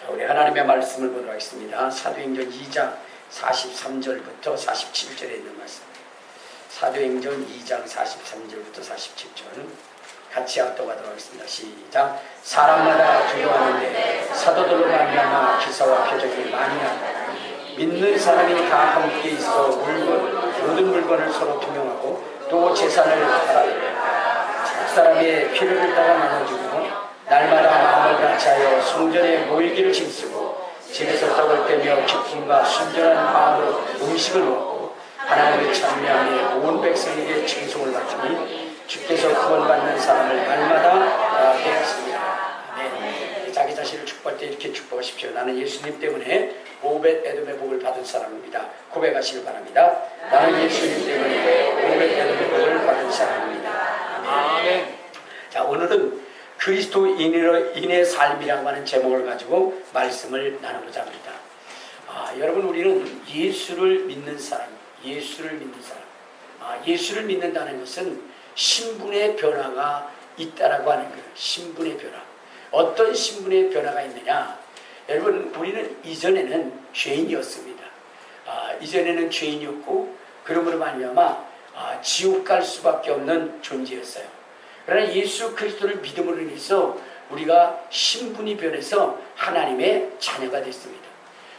우리 하나님의 말씀을 보도록 하겠습니다. 사도행전 2장 43절부터 47절에 있는 말씀. 사도행전 2장 43절부터 47절 같이 합독하도록 하겠습니다. 시작. 사람마다 두려워하는데 사도들로 말미암아 기사와 표적이 많이 나다. 믿는 사람이 다 함께 있어 모든 물건을 서로 투명하고 또 재산을 각 사람의 필요를 따라 나눠주고 날마다 마음을 같이하여 성전에 모이기를 힘쓰고 집에서 떡을 떼며 기쁨과 순전한 마음으로 음식을 먹고 하나님을 찬미하며 온 백성에게 칭송을 받으니 주께서 구원받는 사람을 날마다 되었습니다. 네. 자기 자신을 축복할 때 이렇게 축복하십시오. 나는 예수님 때문에 오벳 에돔의 복을 받은 사람입니다. 고백하시길 바랍니다. 나는 예수님 때문에 오벳 에돔의 복을 받은 사람입니다. 아멘. 자, 오늘은 그리스도인의 삶이라고 하는 제목을 가지고 말씀을 나누고자 합니다. 여러분, 우리는 예수를 믿는 사람, 예수를 믿는 사람. 예수를 믿는다는 것은 신분의 변화가 있다라고 하는 거예요. 신분의 변화. 어떤 신분의 변화가 있느냐? 여러분, 우리는 이전에는 죄인이었습니다. 이전에는 죄인이었고 그러므로 말미암아 지옥 갈 수밖에 없는 존재였어요. 그러나 예수 그리스도를 믿음으로 인해서 우리가 신분이 변해서 하나님의 자녀가 됐습니다.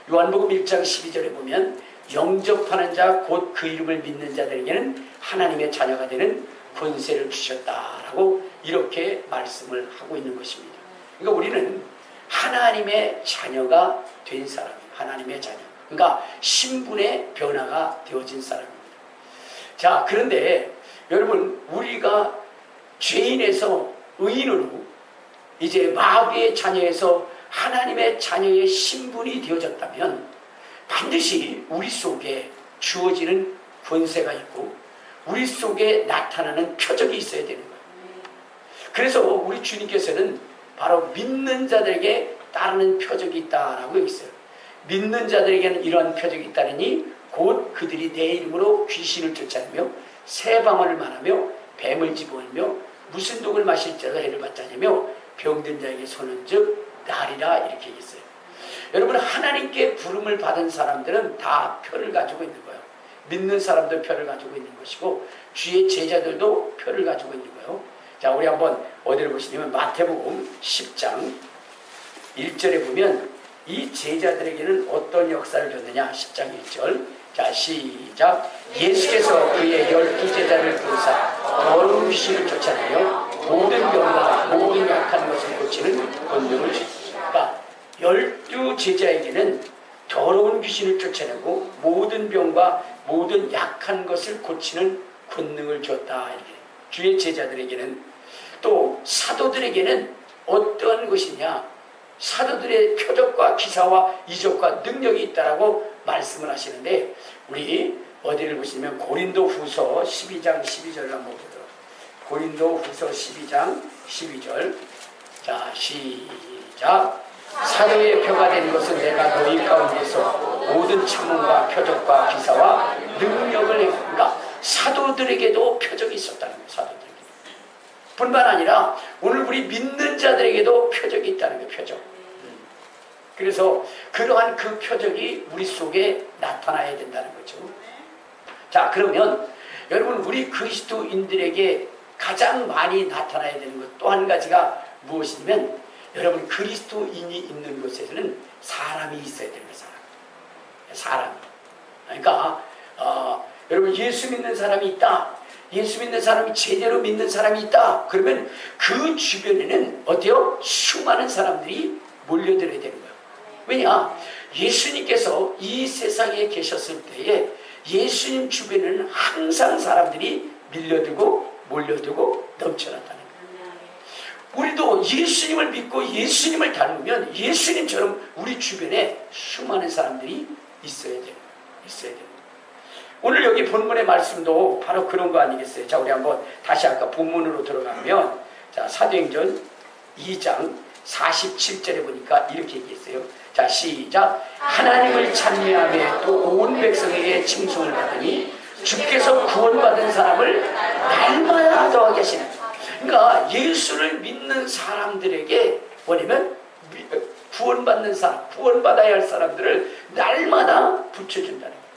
요한복음 1장 12절에 보면 영접하는 자 곧 그 이름을 믿는 자들에게는 하나님의 자녀가 되는 권세를 주셨다라고 이렇게 말씀을 하고 있는 것입니다. 그러니까 우리는 하나님의 자녀가 된 사람이에요. 하나님의 자녀. 그러니까 신분의 변화가 되어진 사람입니다. 자, 그런데 여러분, 우리가 죄인에서 의인으로 이제 마귀의 자녀에서 하나님의 자녀의 신분이 되어졌다면 반드시 우리 속에 주어지는 권세가 있고 우리 속에 나타나는 표적이 있어야 되는 거예요. 그래서 우리 주님께서는 바로 믿는 자들에게 따르는 표적이 있다라고 했어요. 믿는 자들에게는 이러한 표적이 있다니 곧 그들이 내 이름으로 귀신을 쫓아내며 새 방언을 말하며 뱀을 집어넣으며 무슨 독을 마실지라도 해를 받지 않으며 병든 자에게 손은 즉 나으리라 이렇게 얘기했어요. 여러분, 하나님께 부름을 받은 사람들은 다 표를 가지고 있는 거예요. 믿는 사람도 표를 가지고 있는 것이고 주의 제자들도 표를 가지고 있는 거예요. 자, 우리 한번 어디를 보시냐면 마태복음 10장 1절에 보면 이 제자들에게는 어떤 역사를 줬느냐. 10장 1절. 자, 시작. 예수께서 그의 12제자를 부르사 더러운 귀신을 쫓아내며 모든 병과 모든 약한 것을 고치는 권능을 주셨습니다. 그러니까 12제자에게는 더러운 귀신을 쫓아내고 모든 병과 모든 약한 것을 고치는 권능을 줬다. 이렇게. 주의 제자들에게는 또 사도들에게는 어떠한 것이냐. 사도들의 표적과 기사와 이적과 능력이 있다라고 말씀을 하시는데 우리 어디를 보시면 고린도후서 12장 12절을 한번 보도록. 고린도후서 12장 12절. 자, 시작. 사도의 표가 된 것은 내가 너희 가운데서 모든 참음과 표적과 기사와 능력을 그러니까 사도들에게도 표적이 있었다는 거예요. 사도들에게 뿐만 아니라 오늘 우리 믿는 자들에게도 표적이 있다는 거예요. 표적. 그래서 그러한 그 표적이 우리 속에 나타나야 된다는 거죠. 자, 그러면 여러분, 우리 그리스도인들에게 가장 많이 나타나야 되는 것 또 한 가지가 무엇이냐면 여러분, 그리스도인이 있는 곳에서는 사람이 있어야 되는 거예요. 사람. 그러니까 여러분, 예수 믿는 사람이 있다. 예수 믿는 사람이 제대로 믿는 사람이 있다. 그러면 그 주변에는 어때요? 수많은 사람들이 몰려들어야 되는 거예요. 왜냐? 예수님께서 이 세상에 계셨을 때에 예수님 주변에는 항상 사람들이 밀려들고 몰려들고 넘쳐났다는 거예요. 우리도 예수님을 믿고 예수님을 닮으면 예수님처럼 우리 주변에 수많은 사람들이 있어야 돼요. 있어야 돼요. 오늘 여기 본문의 말씀도 바로 그런 거 아니겠어요? 자, 우리 한번 다시 아까 본문으로 들어가면 자, 사도행전 2장 47절에 보니까 이렇게 얘기했어요. 자, 시작. 하나님을 찬미하며 또 온 백성에게 칭송을 받으니 주께서 구원받은 사람을 날마다 더하게 하시는. 그러니까 예수를 믿는 사람들에게 뭐냐면 구원받는 사람, 구원받아야 할 사람들을 날마다 붙여준다는 거예요.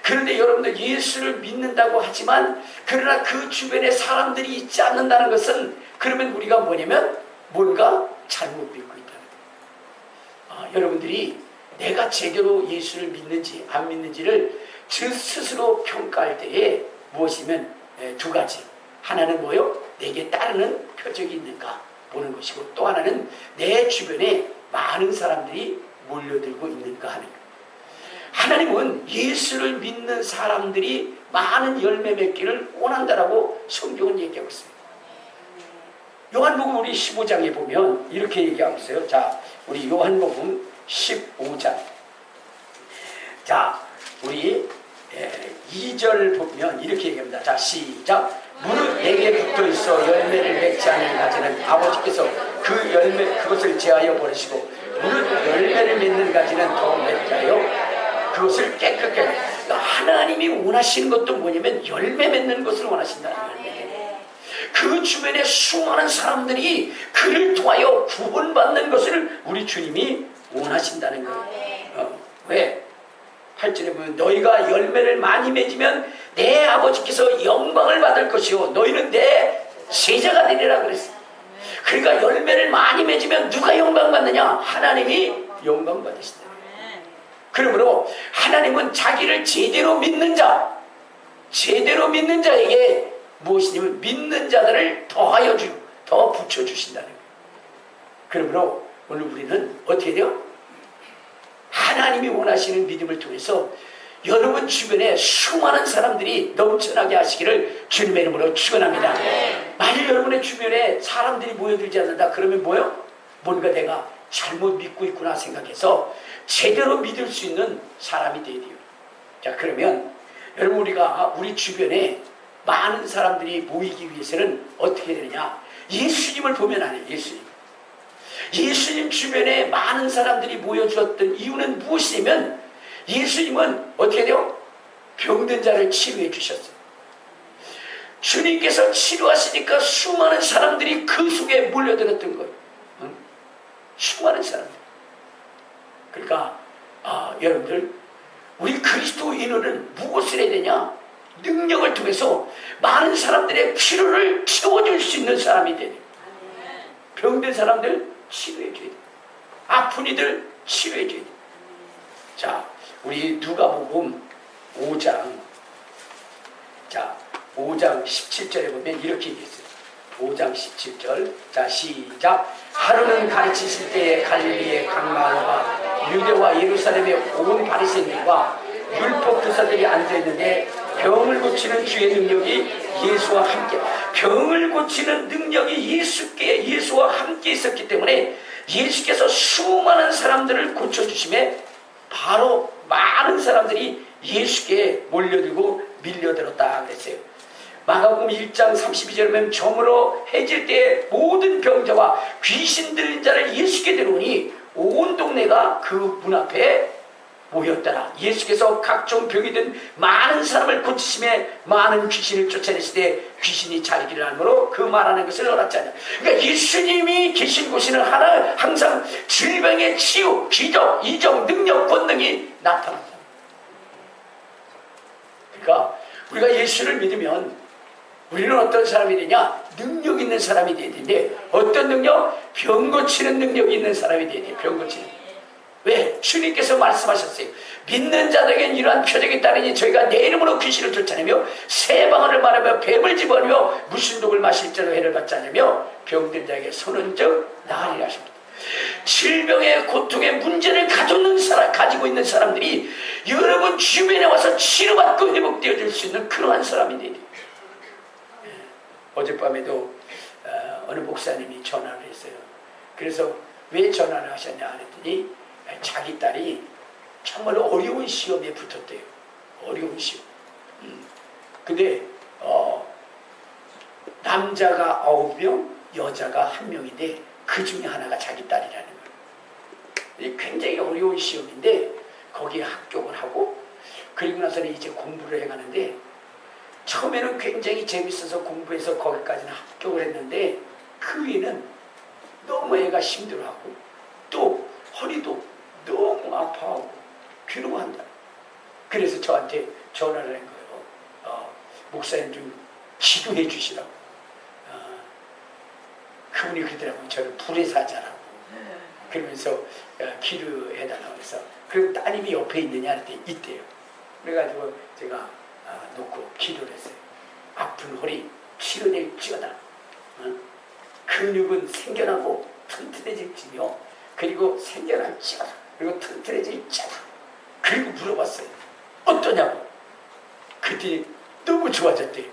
그런데 여러분들 예수를 믿는다고 하지만 그러나 그 주변에 사람들이 있지 않는다는 것은 그러면 우리가 뭐냐면 뭔가 잘못 믿고 있다는 거예요. 여러분들이 내가 제대로 예수를 믿는지 안 믿는지를 저 스스로 평가할 때에 무엇이면 두 가지. 하나는 뭐요? 내게 따르는 표적이 있는가 보는 것이고, 또 하나는 내 주변에 많은 사람들이 몰려들고 있는가 하는 거예요. 하나님은 예수를 믿는 사람들이 많은 열매 맺기를 원한다라고 성경은 얘기하고 있습니다. 요한복음 우리 15장에 보면 이렇게 얘기하고 있어요. 자, 우리 요한복음 15장. 자, 우리 2절 보면 이렇게 얘기합니다. 자, 시작. 무릇 내게 붙어 있어 열매를 맺지 않는 가지는 아버지께서 그 열매 그것을 제하여 버리시고, 무릇 열매를 맺는 가지는 더 맺게 하여 그것을 깨끗게 하여. 하나님이 원하시는 것도 뭐냐면 열매 맺는 것을 원하신다는 거예요. 그 주변에 수많은 사람들이 그를 통하여 구원받는 것을 우리 주님이 원하신다는 거예요. 왜? 8절에 보면 너희가 열매를 많이 맺으면 내 아버지께서 영광을 받을 것이요 너희는 내 제자가 되리라 그랬어요. 그러니까 열매를 많이 맺으면 누가 영광 받느냐? 하나님이 영광 받으신다. 그러므로 하나님은 자기를 제대로 믿는 자에게 무엇이냐면 믿는 자들을 더하여 주고 더 붙여주신다는 거예요. 그러므로 오늘 우리는 어떻게 돼요? 하나님이 원하시는 믿음을 통해서 여러분 주변에 수많은 사람들이 넘쳐나게 하시기를 주님의 이름으로 축원합니다. 만일 여러분의 주변에 사람들이 모여들지 않는다 그러면 뭐요? 뭔가 내가 잘못 믿고 있구나 생각해서 제대로 믿을 수 있는 사람이 돼야 돼요. 자, 그러면 여러분 우리가 우리 주변에 많은 사람들이 모이기 위해서는 어떻게 되느냐? 예수님을 보면 안 해요. 예수님 주변에 많은 사람들이 모여주었던 이유는 무엇이냐면 예수님은 어떻게 돼요? 병든 자를 치료해 주셨어요. 주님께서 치료하시니까 수많은 사람들이 그 속에 몰려들었던 거예요. 수많은 사람들. 그러니까 여러분들 우리 그리스도인은 무엇을 해야 되냐? 능력을 통해서 많은 사람들의 필요를 채워줄 수 있는 사람이 돼야 돼요. 병든 사람들 치료해줘야 돼요. 아픈 이들 치료해줘야 돼요. 자, 우리 누가복음 5장. 자, 5장 17절에 보면 이렇게 얘기했어요. 5장 17절. 자, 시작. 하루는 가르치실 때에 갈릴리의 강마을과 유대와 예루살렘의 온 바리새인들과 율법 교사들이 앉아있는데 병을 고치는 주의 능력이 예수와 함께, 병을 고치는 능력이 예수와 함께 있었기 때문에 예수께서 수많은 사람들을 고쳐주심에 바로 많은 사람들이 예수께 몰려들고 밀려들었다 그랬어요. 마가복음 1장 32절에 보면 저물어 해질 때에 모든 병자와 귀신 들린 자를 예수께 데려오니 온 동네가 그 문 앞에 모였더라. 예수께서 각종 병이 든 많은 사람을 고치심에 많은 귀신을 쫓아내시되 귀신이 자기를 알므로 그 말하는 것을 알았잖아요. 그러니까 예수님이 계신 곳에는 항상 질병의 치유, 기적, 이적, 능력, 권능이 나타납니다. 그러니까 우리가 예수를 믿으면 우리는 어떤 사람이 되냐? 능력 있는 사람이 돼야 되는데 어떤 능력? 병 고치는 능력이 있는 사람이 돼야 돼요. 병 고치는. 왜? 주님께서 말씀하셨어요. 믿는 자들에게는 이러한 표적이 따르니 저희가 내 이름으로 귀신을 쫓아내며 새 방언을 말하며 뱀을 집어넣으며 무슨 독을 마실 자로 해를 받지 않으며 병든 자에게 손은 즉 나으리라 하십니다. 질병의 고통의 문제를 가지고 있는 사람들이 여러분 주변에 와서 치료받고 회복되어질 수 있는 그러한 사람이 돼야 돼요. 어젯밤에도 어느 목사님이 전화를 했어요. 그래서 왜 전화를 하셨냐 했더니 자기 딸이 정말 어려운 시험에 붙었대요. 어려운 시험. 근데 남자가 9명, 여자가 1명인데 그 중에 하나가 자기 딸이라는 거예요. 굉장히 어려운 시험인데 거기에 합격을 하고 그리고 나서는 이제 공부를 해가는데 처음에는 굉장히 재밌어서 공부해서 거기까지는 합격을 했는데 그 위에는 너무 애가 힘들어하고 또 허리도 너무 아파하고 괴로워한다. 그래서 저한테 전화를 한 거예요. 목사님 좀 기도해 주시라고. 그분이 그러더라고요. 저는 불의 사자라고. 그러면서 기도해달라고 해서. 그리고 따님이 옆에 있느냐 할 때 있대요. 그래가지고 제가 놓고 기도를 했어요. 아픈 허리 치료될지어다. 근육은 생겨나고 튼튼해질지며 그리고 생겨날지어다. 그리고 튼튼해질지어다. 그리고 물어봤어요. 어떠냐고. 그때 너무 좋아졌대요.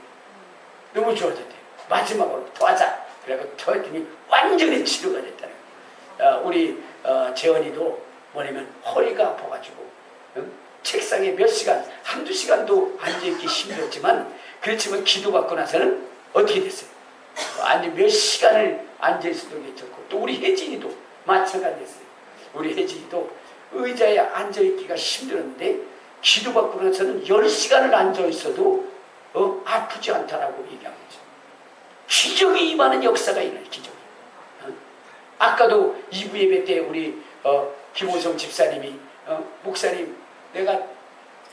너무 좋아졌대요. 마지막으로 더 하자. 그래서 더 했더니 완전히 치료가 됐다는 거예요. 우리 재원이도 뭐냐면 허리가 아파가지고 책상에 몇 시간, 한두 시간도 앉아있기 힘들었지만 그렇지만 기도받고 나서는 어떻게 됐어요? 아니 몇 시간을 앉아있어도 괜찮고 또 우리 혜진이도 마찬가지였어요. 우리 혜진이도 의자에 앉아있기가 힘들었는데 기도받고 나서는 10시간을 앉아있어도 아프지 않다라고 얘기한 거죠. 기적이 임하는 역사가 있는 기적이. 아까도 2부 예배 때 우리 김호성 집사님이 목사님 내가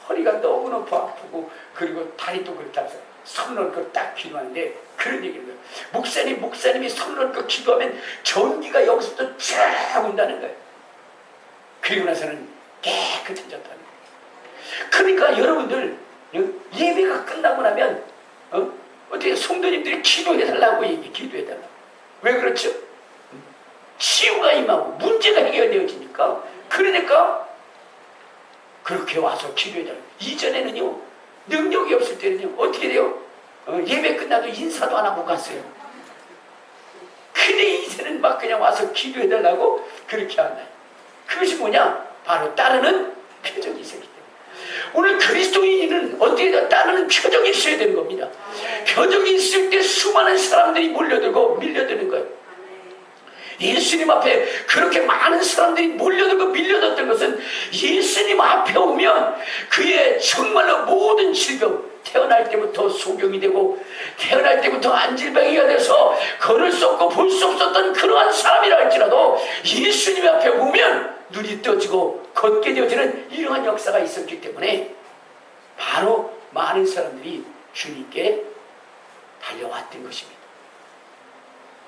허리가 너무너무 아프고 그리고 다리도 그렇다면서 손 얹고 딱 기도하는데 그런 얘기를 해요. 목사님이 손 얹고 기도하면 전기가 여기서부터 쫙 온다는 거예요. 그리고 나서는 깨끗해졌다는 거예요. 그러니까 여러분들 예배가 끝나고 나면 어떻게 성도님들이 기도해달라고 기도해달라고. 왜 그렇죠? 치유가 임하고 문제가 해결되어지니까. 그러니까 그렇게 와서 기도해달라고. 이전에는요 능력이 없을 때는요 어떻게 돼요? 예배 끝나도 인사도 안 하고 갔어요. 근데 이제는 막 그냥 와서 기도해달라고 그렇게 한다. 그것이 뭐냐? 바로 따르는 표정이 있었기 때문에. 오늘 그리스도인은 어떻게 따르는 표정이 있어야 되는 겁니다. 표정이 있을 때 수많은 사람들이 몰려들고 밀려드는 거예요. 예수님 앞에 그렇게 많은 사람들이 몰려들고 밀려들었던 것은 예수님 앞에 오면 그의 정말로 모든 질병, 태어날 때부터 소경이 되고 태어날 때부터 안질병이가 돼서 걸을 수 없고 볼 수 없었던 그러한 사람이라 할지라도 예수님 앞에 오면 눈이 떠지고 걷게 되어지는 이러한 역사가 있었기 때문에 바로 많은 사람들이 주님께 달려왔던 것입니다.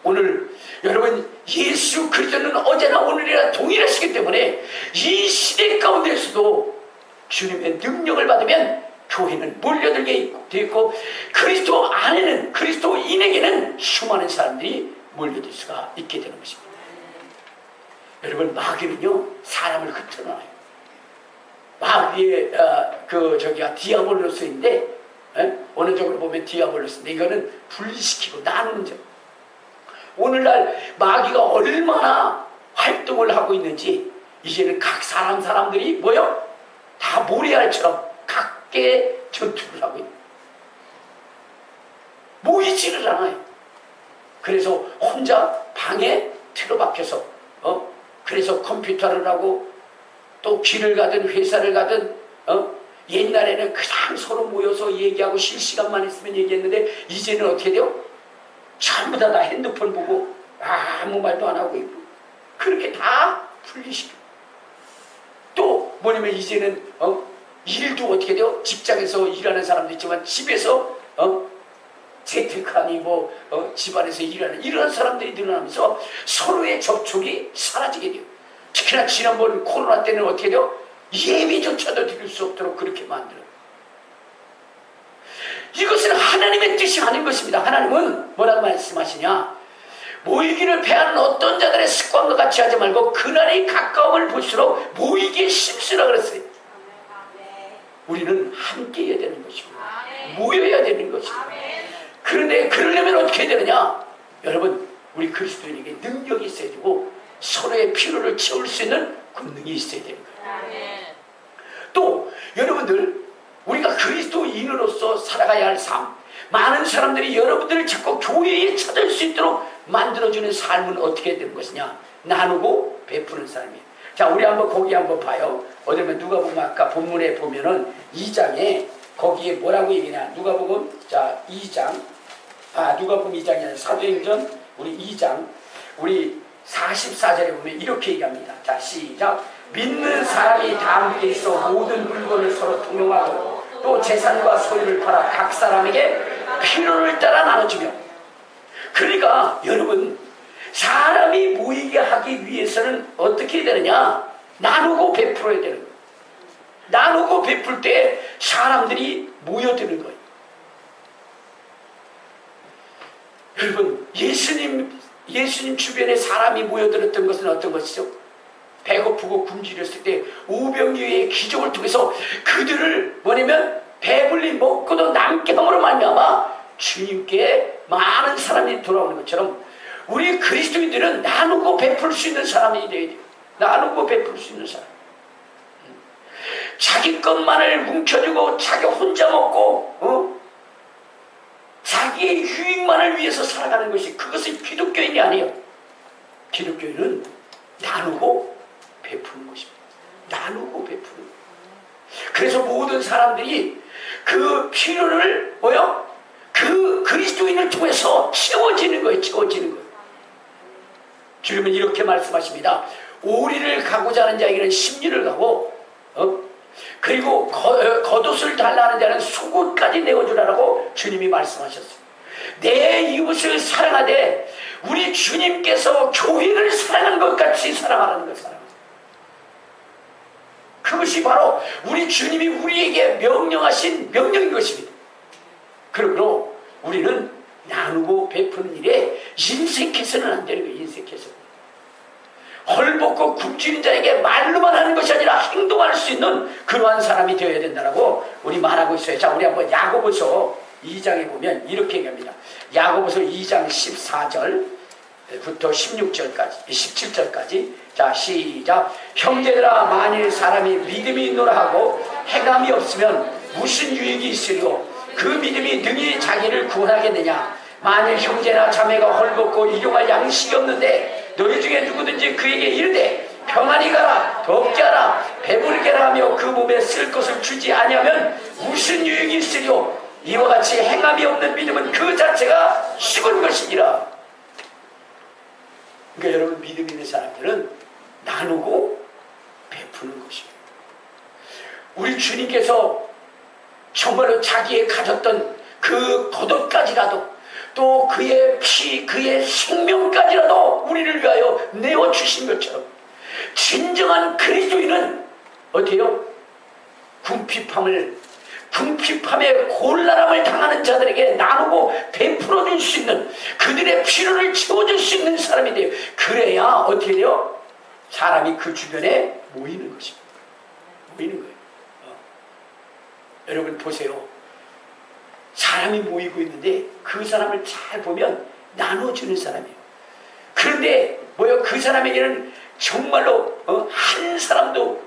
오늘 여러분 예수 그리스도는 어제나 오늘이나 동일하시기 때문에 이 시대 가운데서도 주님의 능력을 받으면 교회는 몰려들게 되어 있고 그리스도 안에는 그리스도인에게는 수많은 사람들이 몰려들 수가 있게 되는 것입니다. 여러분 마귀는요 사람을 흩어놔요. 마귀의 디아볼로스인데 어느 쪽으로 보면 디아볼로스인데 이거는 분리시키고 나누는 점. 오늘날 마귀가 얼마나 활동을 하고 있는지 이제는 각 사람들이 뭐요? 다 모래알처럼 각계 전투를 하고 있는 모이지를 않아요. 그래서 혼자 방에 틀어박혀서 그래서 컴퓨터를 하고 또 길을 가든 회사를 가든 옛날에는 그냥 서로 모여서 얘기하고 실시간만 있으면 얘기했는데 이제는 어떻게 돼요? 전부 다 핸드폰 보고 아무 말도 안 하고 있고 그렇게 다 분리시켜. 또 뭐냐면 이제는 일도 어떻게 돼요? 직장에서 일하는 사람도 있지만 집에서 재택하니 집안에서 일하는 이런 사람들이 늘어나면서 서로의 접촉이 사라지게 돼요. 특히나 지난번 코로나 때는 어떻게 돼요? 예배조차도 드릴 수 없도록 그렇게 만들어요. 이것은 하나님의 뜻이 아닌 것입니다. 하나님은 뭐라고 말씀하시냐? 모이기를 패하는 어떤 자들의 습관과 같이 하지 말고 그날이 가까움을 볼수록 모이기에 힘쓰라 그랬어요. 우리는 함께 해야 되는 것이고 모여야 되는 것이고 그런데 그러려면 어떻게 해야 되느냐? 여러분 우리 그리스도인에게 능력이 있어야 되고 서로의 필요를 채울 수 있는 권능이 있어야 되는 거예요. 또 여러분들 우리가 그리스도인으로서 살아가야 할 삶, 많은 사람들이 여러분들을 자꾸 교회에 찾을 수 있도록 만들어주는 삶은 어떻게 되는 것이냐? 나누고 베푸는 삶이에요. 자, 우리 한번 거기 한번 봐요. 어쩌면 누가복음 아까 본문에 보면은 2장에 거기에 뭐라고 얘기냐? 누가복음 누가복음 2장이 아니라 사도행전 우리 2장 우리 44절에 보면 이렇게 얘기합니다. 자, 시작. 믿는 사람이 다 함께 있어 모든 물건을 서로 통용하고 또 재산과 소유를 팔아 각 사람에게 필요를 따라 나눠주며. 그러니까 여러분, 사람이 모이게 하기 위해서는 어떻게 해야 되느냐? 나누고 베풀어야 되는 거예요. 나누고 베풀 때 사람들이 모여드는 거예요. 여러분, 예수님 주변에 사람이 모여들었던 것은 어떤 것이죠? 배고프고 굶주렸을 때 오병이어의 기적을 통해서 그들을 뭐냐면 배불리 먹고도 남게 함으로 말미암아 주님께 많은 사람이 돌아오는 것처럼 우리 그리스도인들은 나누고 베풀 수 있는 사람이 되어야 돼요. 나누고 베풀 수 있는 사람. 자기 것만을 뭉쳐주고 자기 혼자 먹고 자기의 유익만을 위해서 살아가는 것이, 그것이 기독교인이 아니에요. 기독교인은 나누고 베푸는 것입니다. 나누고 베푸는 거예요. 그래서 모든 사람들이 그 필요를 그 그리스도인을 통해서 채워지는 거예요. 채워지는 거예요. 주님은 이렇게 말씀하십니다. 오리를 가고자 하는 자에게는 십리를 가고 그리고 겉옷을 달라는 자는 속옷까지 내어주라고 주님이 말씀하셨어요. 내 이웃을 사랑하되 우리 주님께서 교회를 사랑하는 것 같이 사랑하라는 것. 그것이 바로 우리 주님이 우리에게 명령하신 명령인 것입니다. 그러므로 우리는 나누고 베푸는 일에 인색해서는 안 되는 거예요. 인색해서. 헐벗고 굶주린 자에게 말로만 하는 것이 아니라 행동할 수 있는 그러한 사람이 되어야 된다고 우리 말하고 있어요. 자, 우리 한번 야고보서 2장에 보면 이렇게 얘기합니다. 야고보서 2장 14절부터 16절까지 17절까지. 자, 시작. 형제들아, 만일 사람이 믿음이 있노라 하고 행함이 없으면 무슨 유익이 있으리요? 그 믿음이 능히 자기를 구원하겠느냐? 만일 형제나 자매가 헐벗고 일용할 양식이 없는데 너희 중에 누구든지 그에게 이르되 평안히 가라, 덥게 하라, 배부르게 하라 하며 그 몸에 쓸 것을 주지 아니하면 무슨 유익이 있으리요? 이와 같이 행함이 없는 믿음은 그 자체가 죽은 것이니라. 그러니까 여러분, 믿음 있는 사람들은 나누고 베푸는 것입니다. 우리 주님께서 정말로 자기의 가졌던 그 겉옷까지라도 또 그의 피, 그의 생명까지라도 우리를 위하여 내어주신 것처럼 진정한 그리스도인은 어때요? 궁핍함에 곤란함을 당하는 자들에게 나누고 베풀어 줄 수 있는, 그들의 필요를 채워줄 수 있는 사람이 돼요. 그래야 어떻게 돼요? 사람이 그 주변에 모이는 것입니다. 모이는 거예요. 여러분 보세요. 사람이 모이고 있는데 그 사람을 잘 보면 나눠주는 사람이에요. 그런데 그 사람에게는 정말로 한 사람도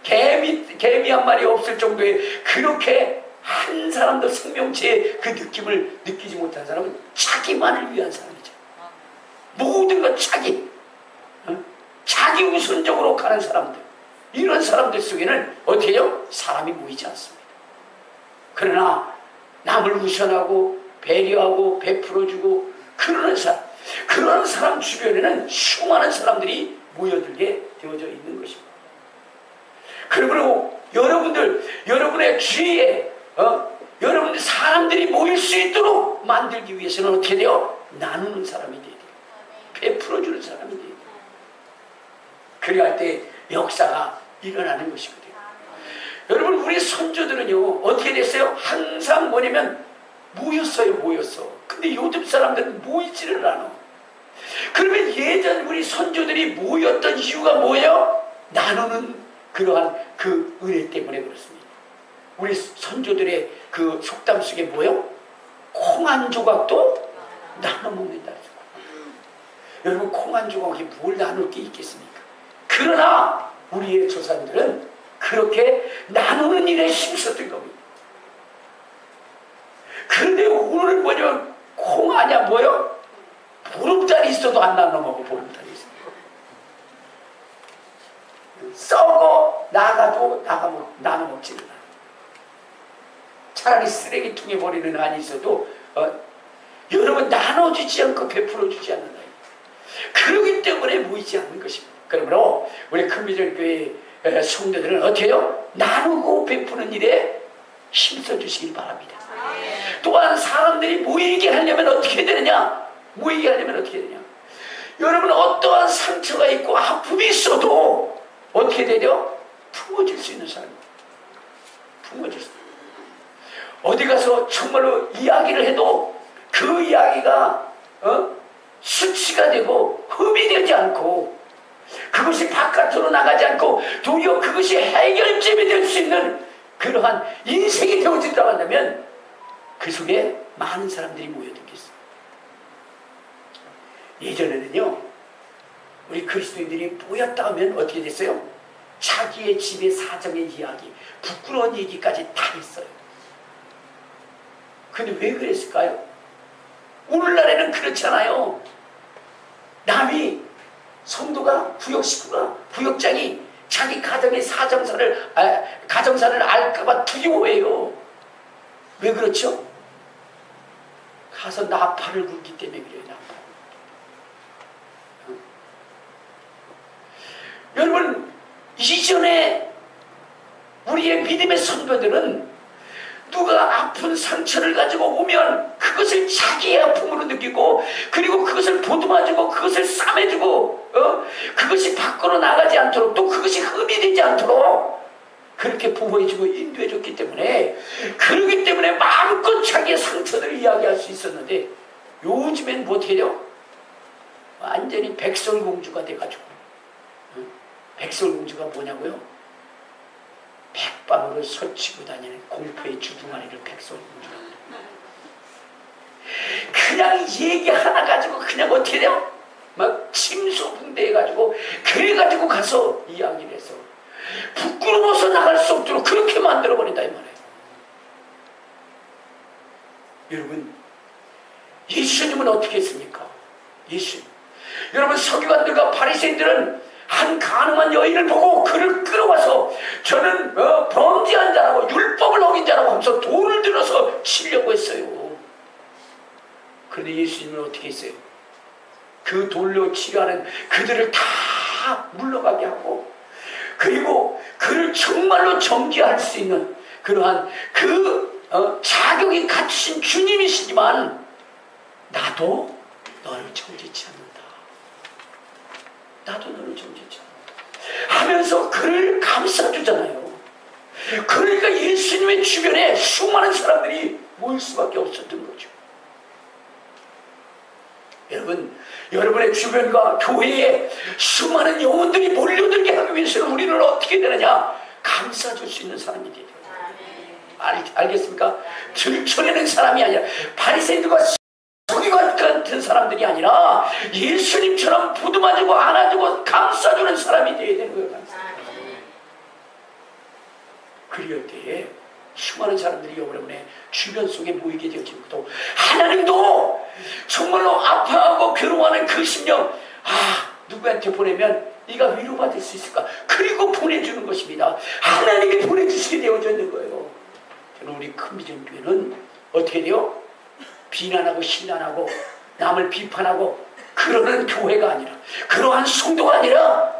개미 한 마리 없을 정도의 그렇게 한 사람도 생명체의 그 느낌을 느끼지 못한 사람은 자기만을 위한 사람이죠. 모든 건 자기 우선적으로 가는 사람들, 이런 사람들 속에는 어떻게 해요? 사람이 모이지 않습니다. 그러나 남을 우선하고 배려하고 베풀어주고 그런 사람 주변에는 수많은 사람들이 모여들게 되어져 있는 것입니다. 그러므로 여러분의 주위에 여러분들 사람들이 모일 수 있도록 만들기 위해서는 어떻게 돼요? 나누는 사람이 돼야 돼요. 베풀어주는 사람이 돼야 돼요. 그래야 할 때 역사가 일어나는 것이거든요. 여러분, 우리 선조들은요 어떻게 됐어요? 항상 뭐냐면 모였어. 근데 요즘 사람들은 모이지를 않아. 그러면 예전 우리 선조들이 모였던 이유가 뭐예요? 나누는 그러한 그 은혜 때문에 그렇습니다. 우리 선조들의 그 속담 속에 뭐예요? 콩 한 조각도 나눠 먹는다. 여러분, 콩 한 조각이 뭘 나눌 게 있겠습니까? 그러나 우리의 조상들은 그렇게 나누는 일에 힘썼던 겁니다. 그런데 오늘은 뭐냐면 콩 아냐 뭐요? 보름달이 있어도 안 나눠 먹어. 보름달이 있어. 썩어 나가도 나눠 먹지는 않아. 차라리 쓰레기통에 버리는 한이 있어도 여러분 나눠주지 않고 베풀어주지 않는다. 그러기 때문에 모이지 않는 것입니다. 그러므로 우리 큰미전교회 성도들은 어떻게 해요? 나누고 베푸는 일에 힘써 주시길 바랍니다. 또한 사람들이 모이게 하려면 어떻게 되느냐? 모이게 하려면 어떻게 되냐? 여러분, 어떠한 상처가 있고 아픔이 있어도 어떻게 되죠? 품어줄 수 있는 사람입니다. 품어줄 수 있는. 어디 가서 정말로 이야기를 해도 그 이야기가 수치가 되고 흠이 되지 않고 그것이 바깥으로 나가지 않고 도리어 그것이 해결점이 될 수 있는 그러한 인생이 되어진다고 한다면 그 속에 많은 사람들이 모여들겠어요. 예전에는요, 우리 그리스도인들이 모였다 하면 어떻게 됐어요? 자기의 집의 사정의 이야기, 부끄러운 얘기까지 다 했어요. 근데 왜 그랬을까요? 오늘날에는 그렇잖아요. 남이, 성도가, 구역식구가, 구역장이 자기 가정의 가정사를 알까봐 두려워해요. 왜 그렇죠? 가서 나팔을 불기 때문에 그래요. 나팔. 여러분, 이전에 우리의 믿음의 선배들은 누가 아픈 상처를 가지고 오면 그것을 자기의 아픔으로 느끼고, 그리고 그것을 보듬어주고 그것을 싸매주고 그것이 밖으로 나가지 않도록, 또 그것이 흠이 되지 않도록 그렇게 보호해주고 인도해줬기 때문에, 그러기 때문에 마음껏 자기의 상처들을 이야기할 수 있었는데, 요즘엔 뭐 어떻게 돼요? 완전히 백설공주가 돼가지고. 백설공주가 뭐냐고요? 백방으로 서치고 다니는 공포의 주둥아리를 백설공주라고 해요. 그냥 얘기 하나 가지고 그냥 어떻게 돼요? 막 침소붕대해가지고 그래가지고 가서 이야기를 해서 부끄러워서 나갈 수 없도록 그렇게 만들어버린다 이 말이에요. 여러분, 예수님은 어떻게 했습니까? 예수님. 여러분, 서기관들과 바리새인들은 한 가늠한 여인을 보고 그를 끌어와서 저는 범죄한 자라고 율법을 어긴 자라고 하면서 돌을 들어서 치려고 했어요. 그런데 예수님은 어떻게 했어요? 그 돌로 치려는 그들을 다 물러가게 하고, 그리고 그를 정말로 정죄할 수 있는 그러한 자격이 갖추신 주님이시지만 나도 너를 정죄치 않는다. 나도 너를 정죄치 않는다 하면서 그를 감싸주잖아요. 그러니까 예수님의 주변에 수많은 사람들이 모일 수밖에 없었던 거죠. 여러분, 여러분의 주변과 교회에 수많은 영혼들이 몰려들게 하기 위해서는 우리는 어떻게 되느냐? 감싸줄 수 있는 사람이 되죠. 알겠습니까? 들춰내는 사람이 아니라, 바리새인들과 서기관 같은 사람들이 아니라 예수님처럼 보듬어주고 안아주고 감싸주는 사람이 되어야 되는 거예요. 그럴 때에 수많은 사람들이 여러분의 주변 속에 모이게 되어지는 것도, 하나님도 정말로 아파하고 괴로워하는 그 심령, 누구한테 보내면 네가 위로받을 수 있을까? 그리고 보내주는 것입니다. 하나님이 보내주시게 되어져 있는 거예요. 저는 우리 큰미전교회는 어떻게 돼요? 비난하고 신난하고 남을 비판하고 그러는 교회가 아니라, 그러한 성도가 아니라,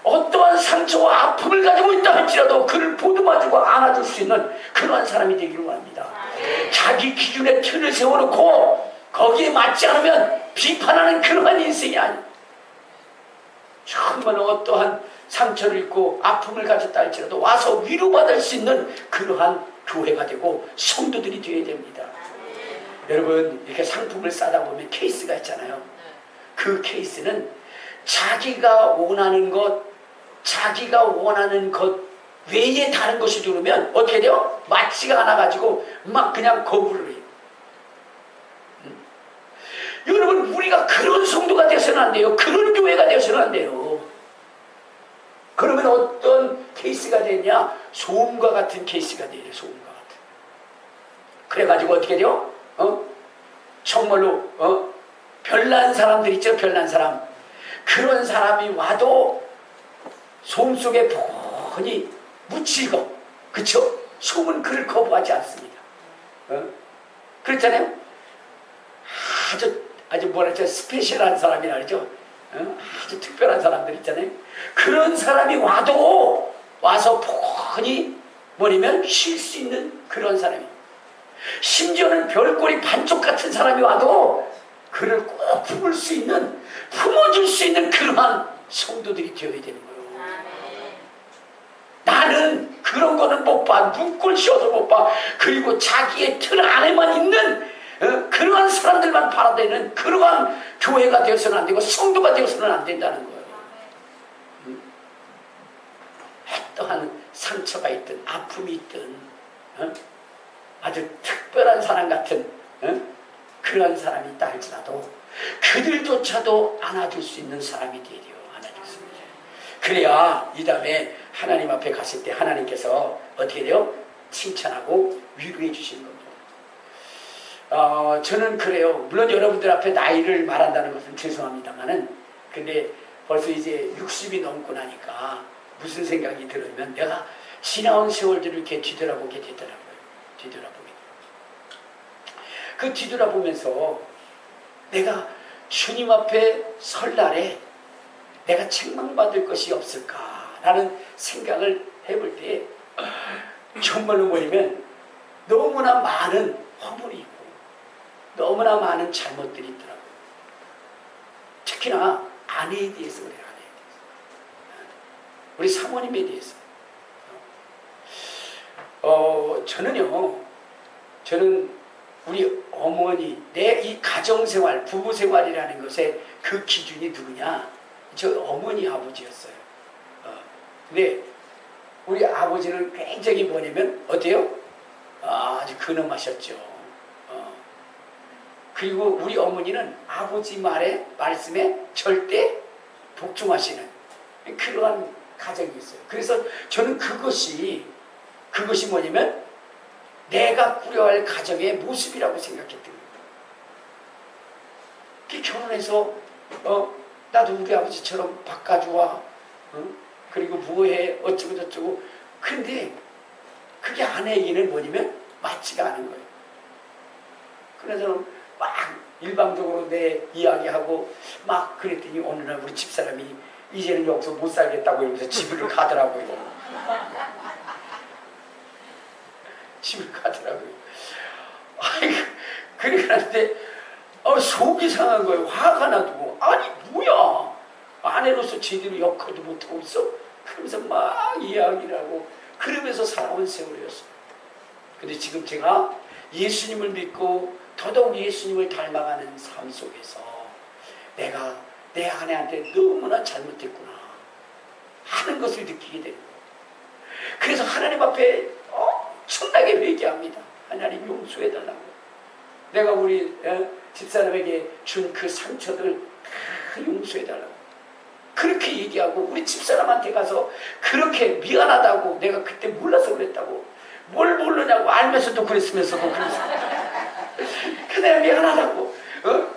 어떠한 상처와 아픔을 가지고 있다 할지라도 그를 보듬어주고 안아줄 수 있는 그러한 사람이 되기를 원합니다. 자기 기준에 틀을 세워놓고 거기에 맞지 않으면 비판하는 그러한 인생이 아니에요. 정말 어떠한 상처를 입고 아픔을 가졌다 할지라도 와서 위로받을 수 있는 그러한 교회가 되고 성도들이 되어야 됩니다. 여러분, 이렇게 상품을 싸다 보면 케이스가 있잖아요. 그 케이스는 자기가 원하는 것 외에 다른 것이 들어오면 어떻게 돼요? 맞지가 않아가지고 막 그냥 거부를 해요. 여러분, 우리가 그런 성도가 되어서는 안 돼요. 그런 교회가 되어서는 안 돼요. 그러면 어떤 케이스가 되냐? 소음과 같은 케이스가 돼요. 소음과 같은. 그래가지고 어떻게 돼요? 정말로 별난 사람들 있죠. 별난 사람. 그런 사람이 와도 소음 속에 폰히 묻히고, 그쵸? 소음은 그를 거부하지 않습니다. 그렇잖아요? 아주 아주 뭐랄까 스페셜한 사람이라 그러죠. 아주 특별한 사람들 있잖아요. 그런 사람이 와서 폰히 뭐냐면 쉴 수 있는 그런 사람이, 심지어는 별꼴이 반쪽 같은 사람이 와도 그를 꼭 품을 수 있는, 품어줄 수 있는 그러한 성도들이 되어야 되는 거예요. 나는 그런 거는 못 봐. 눈꼴 씌워서 못 봐. 그리고 자기의 틀 안에만 있는 그러한 사람들만 바라되는 그러한 교회가 되어서는 안 되고 성도가 되어서는 안 된다는 거예요. 어떠한 상처가 있든 아픔이 있든 아주 특별한 사람 같은 그런 사람이 있다 할지라도 그들조차도 안아줄 수 있는 사람이 되어야 돼요. 안아줄 수 있는. 그래야 이 다음에 하나님 앞에 갔을 때 하나님께서 어떻게 돼요? 칭찬하고 위로해 주시는 겁니다. 저는 그래요. 물론 여러분들 앞에 나이를 말한다는 것은 죄송합니다만은, 근데 벌써 이제 60이 넘고 나니까 무슨 생각이 들으면 내가 지나온 세월들을 이렇게 뒤돌아보게 되더라고요. 그 뒤돌아보면서 내가 주님 앞에 설 날에 내가 책망받을 것이 없을까라는 생각을 해볼 때 정말로 뭐냐면 너무나 많은 허물이 있고 너무나 많은 잘못들이 있더라고요. 특히나 아내에 대해서 그래요. 아내에 대해서. 우리 사모님에 대해서. 저는 우리 어머니, 내 이 가정생활, 부부생활이라는 것의 그 기준이 누구냐? 저 어머니 아버지였어요. 근데 우리 아버지는 굉장히 뭐냐면 어때요? 아주 근엄하셨죠. 그리고 우리 어머니는 아버지 말씀에 절대 복종하시는 그러한 가정이 있어요. 그래서 저는 그것이 뭐냐면 내가 꾸려야 할 가정의 모습이라고 생각했던 거예요. 결혼해서 나도 우리 아버지처럼 바꿔주와, 그리고 뭐해 어쩌고 저쩌고. 근데 그게 아내에게는 뭐냐면 맞지가 않은 거예요. 그래서 막 일방적으로 내 이야기하고 막 그랬더니 어느 날 우리 집사람이 이제는 여기서 못 살겠다고 이러면서 집을 가더라고요. 집을 가더라고요. 아이고, 그러는데 속이 상한 거예요. 화가 나고. 아니 뭐야, 아내로서 제대로 역할도 못하고 있어? 그러면서 막 이야기를 하고 그러면서 살아온 세월이었어요. 근데 지금 제가 예수님을 믿고 더더욱 예수님을 닮아가는 삶 속에서 내가 내 아내한테 너무나 잘못했구나 하는 것을 느끼게 되는 거예요. 그래서 하나님 앞에 엄청나게 회개합니다. 하나님 용서해달라고. 내가 우리 집사람에게 준 그 상처들 다 용서해달라고 그렇게 얘기하고, 우리 집사람한테 가서 그렇게 미안하다고, 내가 그때 몰라서 그랬다고, 뭘 모르냐고 알면서도 그랬으면서도 그 내가 미안하다고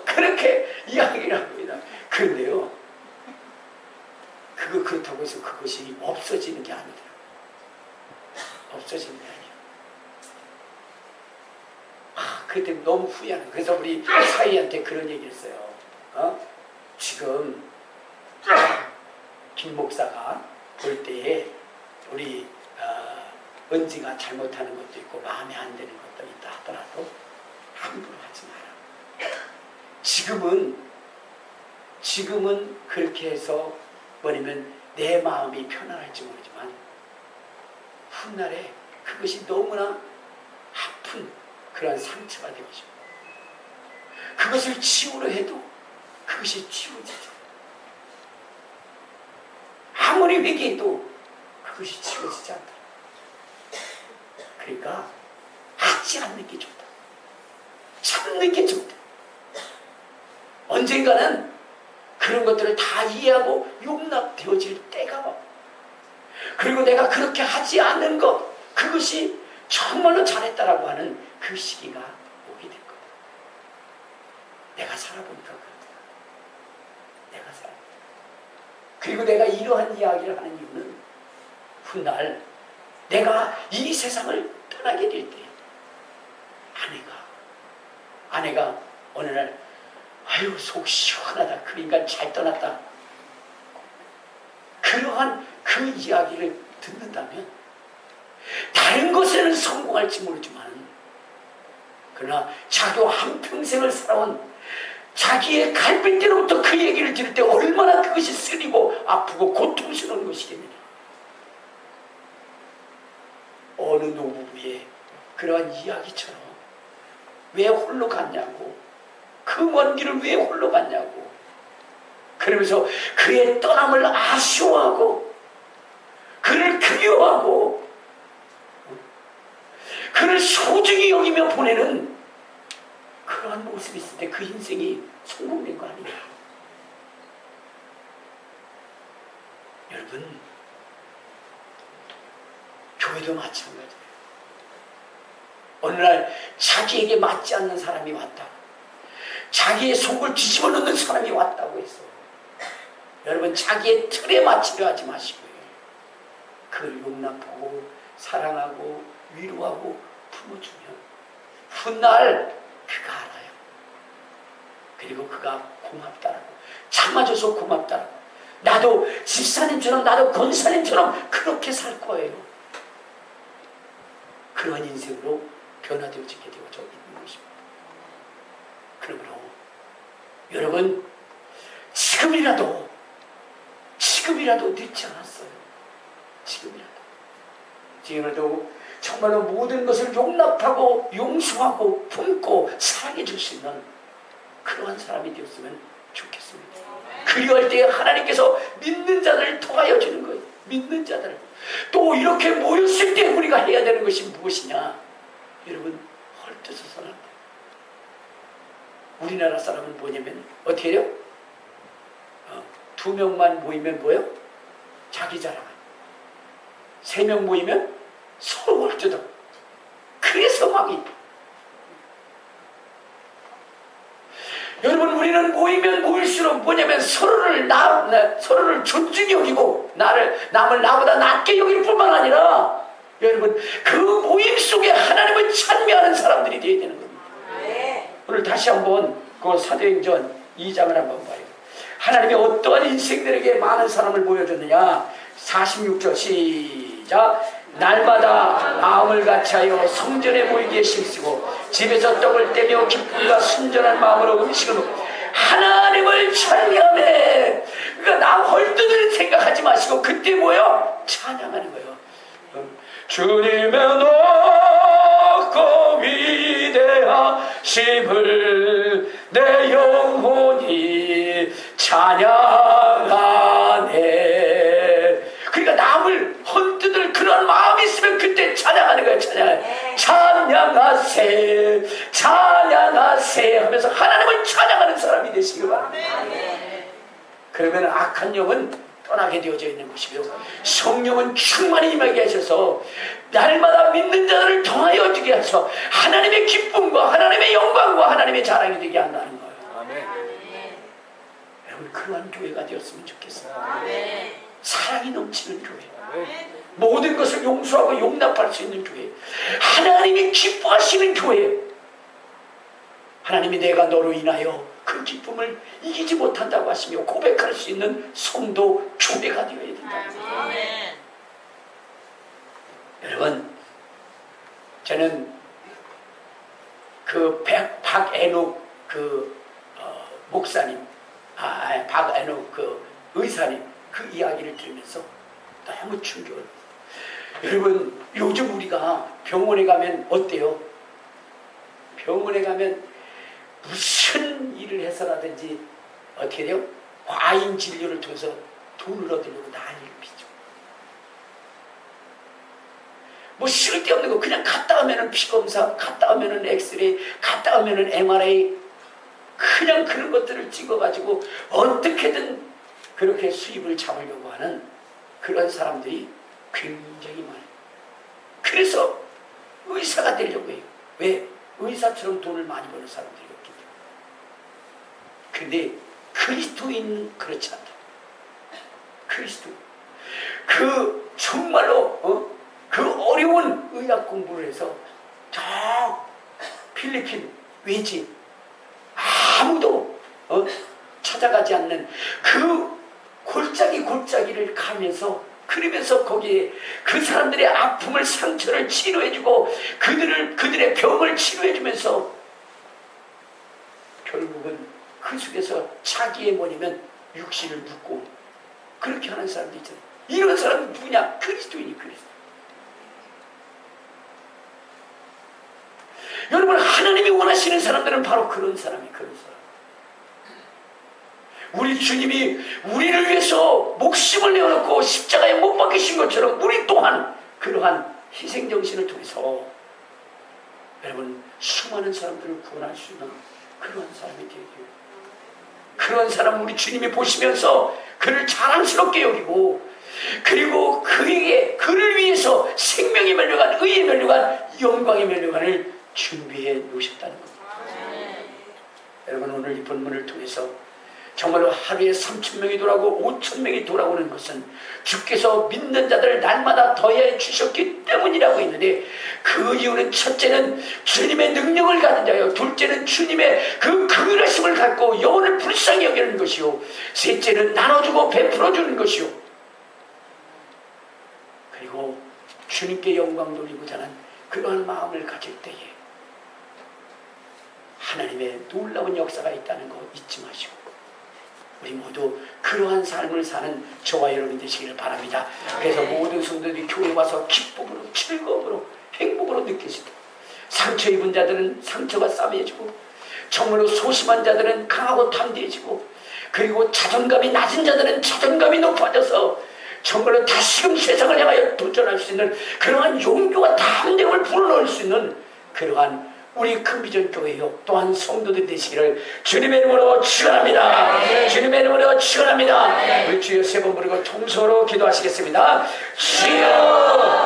그렇게 이야기를 합니다. 그런데요, 그렇다고 해서 그것이 없어지는 게 아니더라고요. 없어지는 게 아니에요. 그때 너무 후회하는 거예요. 그래서 우리 사위한테 그런 얘기를 했어요. 지금 김 목사가 볼 때에 우리 은지가 잘못하는 것도 있고 마음에 안 드는 것도 있다 하더라도 함부로 하지 마라. 지금은 그렇게 해서 뭐냐면 내 마음이 편안할지 모르지만 훗날에 그것이 너무나 아픈 그런 상처가 되어지고 그것을 치우려 해도 그것이 치워지죠. 아무리 회개해도 그것이 치워지지 않다. 그러니까 하지 않는 게 좋다. 참는 게 좋다. 언젠가는 그런 것들을 다 이해하고 용납되어질 때가 와. 그리고 내가 그렇게 하지 않는 것, 그것이 정말로 잘했다라고 하는 그 시기가 오게 될 거다. 내가 살아보니까 그렇다. 내가 살아. 그리고 내가 이러한 이야기를 하는 이유는 훗날 내가 이 세상을 떠나게 될 때 아내가 어느 날 아유 속 시원하다. 그 인간 잘 떠났다. 그러한 그 이야기를 듣는다면 다른 것에는 성공할지 모르지만 그러나 자기와 한평생을 살아온 자기의 갈빗대로부터 그 얘기를 들을 때 얼마나 그것이 쓰리고 아프고 고통스러운 것이겠느냐. 어느 노부부의 그러한 이야기처럼 왜 홀로 갔냐고, 그 먼 길을 왜 홀로 갔냐고, 그러면서 그의 떠남을 아쉬워하고 그를 그리워하고 그를 소중히 여기며 보내는 그러한 모습이 있을 때 그 인생이 성공된 거 아니냐. 여러분, 교회도 마찬가지예요. 어느 날 자기에게 맞지 않는 사람이 왔다. 자기의 속을 뒤집어 놓는 사람이 왔다고 했어. 여러분, 자기의 틀에 맞추려 하지 마시고요. 그를 용납하고 사랑하고 위로하고 품어주면 훗날 그가 알아요. 그리고 그가 고맙다라고, 참아줘서 고맙다라고, 나도 집사님처럼 나도 권사님처럼 그렇게 살 거예요. 그런 인생으로 변화되어지게 되어져 있는 것입니다. 그러므로 여러분, 지금이라도 늦지 않았어요. 지금이라도 정말로 모든 것을 용납하고 용서하고 품고 사랑해 줄 수 있는 그러한 사람이 되었으면 좋겠습니다. 그리할 때 하나님께서 믿는 자들을 통하여 주는 거예요. 믿는 자들. 또 이렇게 모였을 때 우리가 해야 되는 것이 무엇이냐? 여러분, 헐뜯어서는 안 돼요. 우리나라 사람은 뭐냐면 어떻게 해요? 2명만 모이면 뭐예요? 자기 자랑. 3명 모이면 서로 헐뜯어. 그래서 막이. 여러분, 우리는 모이면 모일수록 뭐냐면 서로를 존중히 여기고 남을 나보다 낮게 여길 뿐만 아니라 여러분, 그 모임 속에 하나님을 찬미하는 사람들이 되어야 되는 겁니다. 오늘 다시 한번 그 사도행전 2장을 한번 봐요. 하나님이 어떠한 인생들에게 많은 사람을 보여줬느냐. 46절 시작. 날마다 마음을 같이하여 성전에 모이기에 힘쓰고 집에서 떡을 떼며 기쁨과 순전한 마음으로 음식을 먹고 하나님을 찬미하네. 그러니까 남 헐뜯을 생각하지 마시고 그때 뭐요? 찬양하는 거예요. 주님의 높고 위대하심을 내 영혼이 찬양하네. 그러니까 남을 헐뜯을 그런 마음이 있으면 그때 찬양하는 거예요. 찬양하세 찬양하세 하면서 하나님을 찬양하는 사람이 되시기 바랍니다. 그러면 악한 영은 떠나게 되어져 있는 것이고요, 성령은 충만히 임하게 하셔서 날마다 믿는 자들을 통하여 주게 하셔서 하나님의 기쁨과 하나님의 영광과 하나님의 자랑이 되게 한다는 거예요. 여러분, 그러한 교회가 되었으면 좋겠습니다. 사랑이 넘치는 교회, 모든 것을 용서하고 용납할 수 있는 교회, 하나님이 기뻐하시는 교회, 하나님이 내가 너로 인하여 그 기쁨을 이기지 못한다고 하시며 고백할 수 있는 성도 교회가 되어야 된다. 여러분, 저는 그 박애녹 목사님, 박애녹 의사님 그 이야기를 들으면서 너무 충격을. 여러분, 요즘 우리가 병원에 가면 어때요? 병원에 가면 무슨 일을 해서라든지 어떻게 돼요? 과잉 진료를 통해서 돈을 얻으려고 난리를 피죠. 뭐 쓸데없는 거 그냥 갔다 오면은 피검사, 갔다 오면은 엑스레이, 갔다 오면은 MRI, 그냥 그런 것들을 찍어가지고 어떻게든 그렇게 수입을 잡으려고 하는 그런 사람들이 굉장히 많아요. 그래서 의사가 되려고 해요. 왜? 의사처럼 돈을 많이 버는 사람들이 없기 때문에. 근데 그리스도인은 그렇지 않다. 그리스도, 정말로 그 어려운 의학 공부를 해서 저 필리핀 외지 아무도 찾아가지 않는 그 골짜기를 가면서, 그러면서 거기에 그 사람들의 아픔을, 상처를 치료해주고 그들의 병을 치료해주면서 결국은 그 속에서 자기의 머리면 육신을 묻고 그렇게 하는 사람도 있잖아요. 이런 사람은 누구냐? 그리스도인이 그리스도. 여러분, 하나님이 원하시는 사람들은 바로 그런 사람이 그런 사람. 우리 주님이 우리를 위해서 목숨을 내어놓고 십자가에 못 박히신 것처럼 우리 또한 그러한 희생정신을 통해서 여러분 수많은 사람들을 구원할 수 있는 그러한 사람이 되기를, 그런 사람 우리 주님이 보시면서 그를 자랑스럽게 여기고, 그리고 그를 위해서 생명이 멸류관, 의의 멸류관, 영광의 멸류관을 준비해 놓으셨다는 겁니다. 여러분, 오늘 이 본문을 통해서 정말로 하루에 3,000명이 돌아오고 5,000명이 돌아오는 것은 주께서 믿는 자들을 날마다 더해 주셨기 때문이라고 했는데, 그 이유는 첫째는 주님의 능력을 가진 자요, 둘째는 주님의 그 긍휼하심을 갖고 영혼을 불쌍히 여기는 것이요, 셋째는 나눠주고 베풀어주는 것이요, 그리고 주님께 영광 돌리고자 하는 그러한 마음을 가질 때에 하나님의 놀라운 역사가 있다는 거 잊지 마시고 우리 모두 그러한 삶을 사는 저와 여러분이 되시기를 바랍니다. 그래서 모든 성도들이 교회 와서 기쁨으로, 즐거움으로, 행복으로 느끼시다. 상처 입은 자들은 상처가 싸매지고, 정말로 소심한 자들은 강하고 담대해지고, 그리고 자존감이 낮은 자들은 자존감이 높아져서 정말로 다시금 세상을 향하여 도전할 수 있는 그러한 용기와 담대함을 불어넣을 수 있는 그러한 우리 큰비전 교회요 또한 성도들 되시기를 주님의 이름으로 축원합니다. 주님의 이름으로 축원합니다. 우리 주여 세 번 부르고 통성으로 기도하시겠습니다. 주여